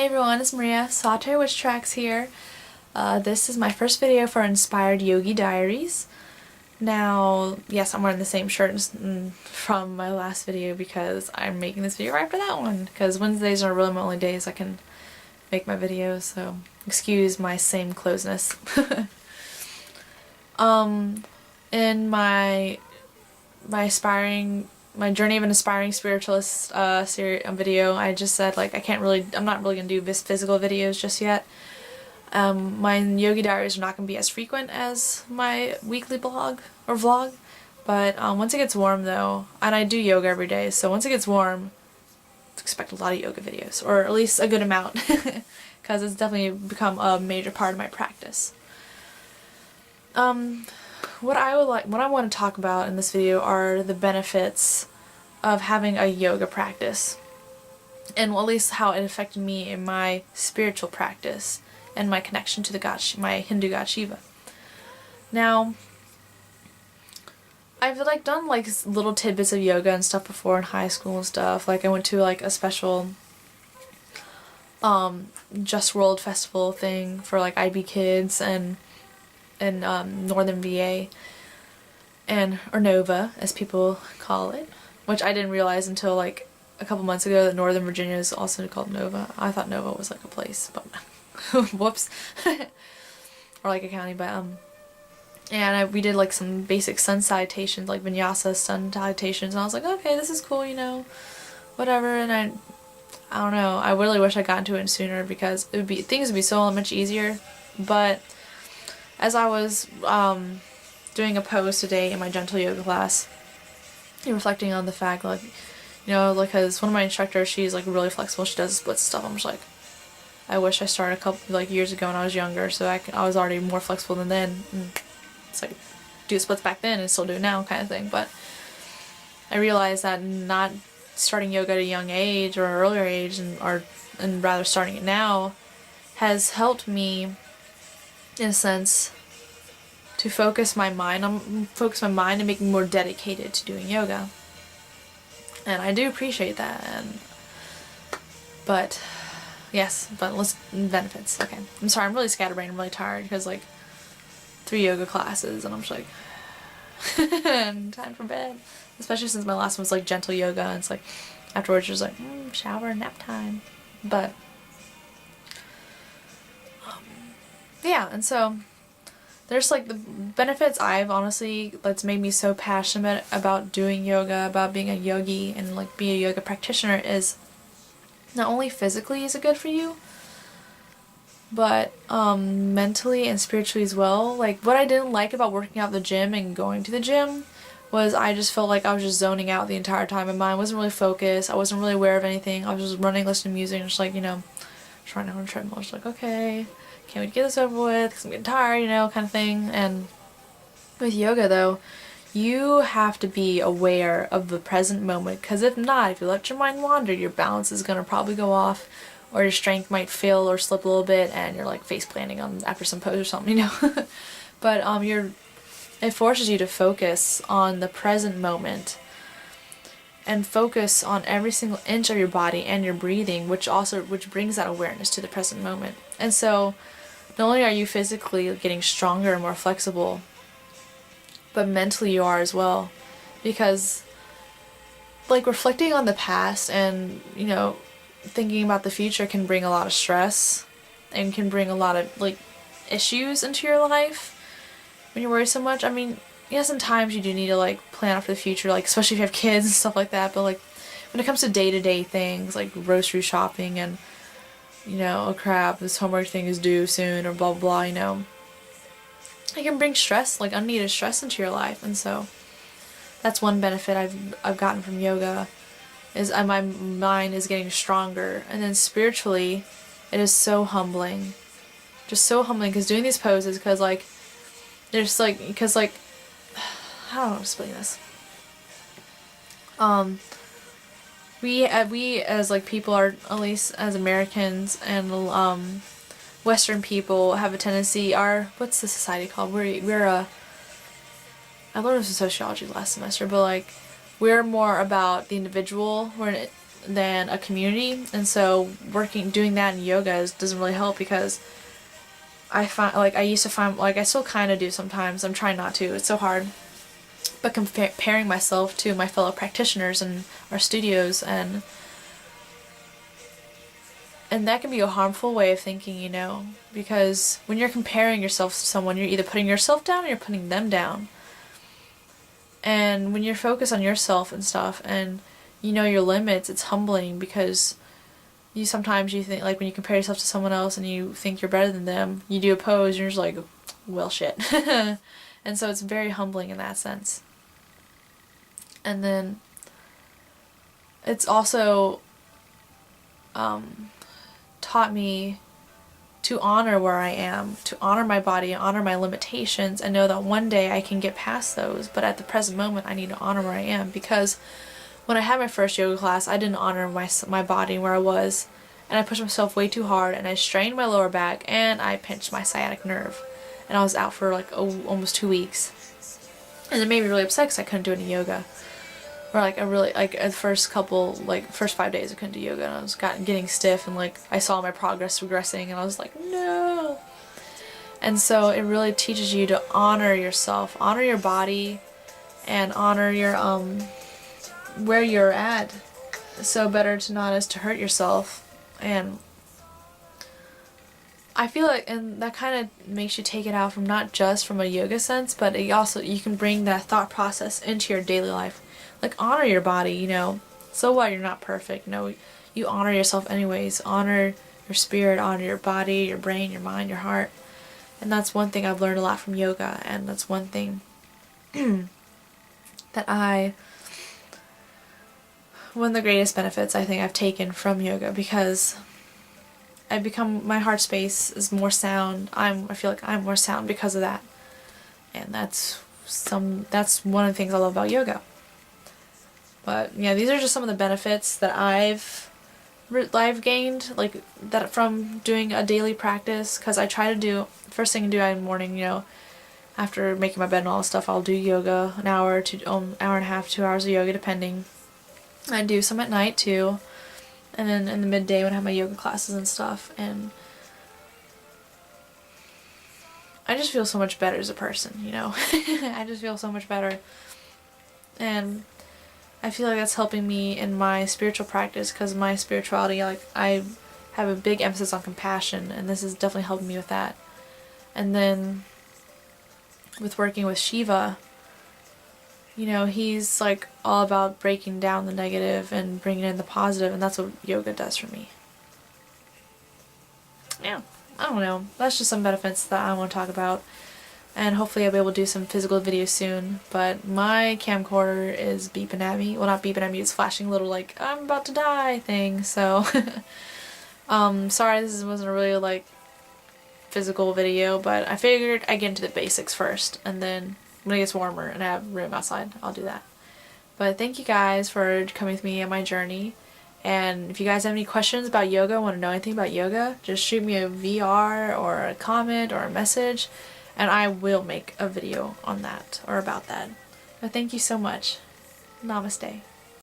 Hey everyone, it's Maria, Saute Witch Tracks here. This is my first video for Inspired Yogi Diaries. Now, yes, I'm wearing the same shirt from my last video because I'm making this video right after that one. Because Wednesdays are really my only days I can make my videos, so excuse my same closeness. In my journey of an aspiring spiritualist video, I just said like I'm not really gonna do this physical videos just yet. My Yogi Diaries are not gonna be as frequent as my weekly blog or vlog, but once it gets warm though, and I do yoga every day, so once it gets warm, expect a lot of yoga videos, or at least a good amount, because it's definitely become a major part of my practice. What I want to talk about in this video are the benefits of having a yoga practice, and at least how it affected me in my spiritual practice and my connection to the god, my Hindu god Shiva. Now, I've done little tidbits of yoga and stuff before in high school and stuff. Like I went to a special Just World Festival thing for IB kids and in Northern VA, or Nova as people call it, which I didn't realize until a couple months ago that Northern Virginia is also called Nova. I thought Nova was a place, but whoops. Or a county, but we did some basic sun salutations, vinyasa sun salutations, and I was like, okay, this is cool, whatever. And I don't know, I really wish I got into it sooner because things would be so much easier. But as I was doing a pose today in my gentle yoga class, reflecting on the fact because one of my instructors, she's really flexible, she does split stuff. I'm just like, I wish I started a couple years ago when I was younger, so I was already more flexible than then. And it's do splits back then and still do it now kind of thing. But I realized that not starting yoga at a young age or earlier age, and rather starting it now, has helped me in a sense to focus my mind and make me more dedicated to doing yoga. And I do appreciate that. But let's benefits. Okay, I'm sorry, I'm really scatterbrained. I'm really tired because 3 yoga classes, and I'm just time for bed. Especially since my last one was gentle yoga, and it's afterwards just shower, nap time. But yeah, and so there's the benefits that's made me so passionate about doing yoga, about being a yogi and being a yoga practitioner, is not only physically is it good for you, but mentally and spiritually as well. What I didn't like about working out at the gym and going to the gym was I just felt like I was just zoning out the entire time. My mind wasn't really focused. I wasn't really aware of anything. I was just running, listening to music, and just trying to on a treadmill. I was okay, can't wait to get this over with because I'm getting tired, kind of thing. And with yoga though, you have to be aware of the present moment, because if not, if you let your mind wander, your balance is going to probably go off, or your strength might fail or slip a little bit, and you're face planting after some pose or something, But it forces you to focus on the present moment and focus on every single inch of your body and your breathing, which brings that awareness to the present moment. And so not only are you physically getting stronger and more flexible, but mentally you are as well, because reflecting on the past and thinking about the future can bring a lot of stress and can bring a lot of issues into your life when you worry so much. I mean, yeah, sometimes you do need to plan out for the future, especially if you have kids and stuff like that, but when it comes to day-to-day things like grocery shopping and oh crap, this homework thing is due soon, or blah blah blah, it can bring stress, unneeded stress into your life. And so that's one benefit I've gotten from yoga, is my mind is getting stronger. And then spiritually, it is so humbling, just so humbling, because doing these poses, because there's because I don't know how to explain this. We as people, are at least as Americans and Western people, have a tendency, what's the society called? I learned this in sociology last semester, but we're more about the individual. than a community, and so doing that in yoga doesn't really help, because I find, like, I used to find, like, I still kind of do sometimes, I'm trying not to, it's so hard, but comparing myself to my fellow practitioners in our studios, and that can be a harmful way of thinking, you know, because when you're comparing yourself to someone, you're either putting yourself down or you're putting them down. And when you're focused on yourself and stuff, and you know your limits, it's humbling, because sometimes you think, like, when you compare yourself to someone else and you think you're better than them, you do a pose and you're just like, well, shit. And so it's very humbling in that sense. And then it's also taught me to honor where I am, to honor my body, honor my limitations, and know that one day I can get past those, but at the present moment I need to honor where I am, because when I had my first yoga class, I didn't honor my body where I was, and I pushed myself way too hard, and I strained my lower back, and I pinched my sciatic nerve, and I was out for like almost 2 weeks, and it made me really upset because I couldn't do any yoga. Or like the first 5 days I couldn't do yoga, and I was getting stiff, and like I saw my progress regressing, and I was like, no. And so it really teaches you to honor yourself, honor your body, and honor your where you're at. So better to not as to hurt yourself. And I feel like, and that kind of makes you take it out from not just from a yoga sense, but it also, you can bring that thought process into your daily life. Like, honor your body, you know. So what, you're not perfect. No, you honor yourself anyways. Honor your spirit, honor your body, your brain, your mind, your heart. And that's one thing I've learned a lot from yoga, and that's one thing that one of the greatest benefits I think I've taken from yoga, because I've become, my heart space is more sound. I feel like I'm more sound because of that. And that's one of the things I love about yoga. But yeah, these are just some of the benefits that I've gained, like, that from doing a daily practice, because I try to do, first thing I do in the morning, you know, after making my bed and all this stuff, I'll do yoga, an hour to hour and a half, 2 hours of yoga, depending. I do some at night too, and then in the midday when I have my yoga classes and stuff, and I just feel so much better as a person, you know. I just feel so much better, and I feel like that's helping me in my spiritual practice, because my spirituality, like, I have a big emphasis on compassion, and this is definitely helping me with that. And then with working with Shiva, you know, he's like all about breaking down the negative and bringing in the positive, and that's what yoga does for me. Yeah, I don't know. That's just some benefits that I want to talk about. And hopefully I'll be able to do some physical videos soon, but my camcorder is beeping at me. Well, not beeping at me, it's flashing a little like, I'm about to die thing, so sorry this wasn't a really like physical video, but I figured I'd get into the basics first, and then when it gets warmer and I have room outside, I'll do that. But thank you guys for coming with me on my journey, and if you guys have any questions about yoga, want to know anything about yoga, just shoot me a VR or a comment or a message, and I will make a video on that, or about that. But thank you so much. Namaste.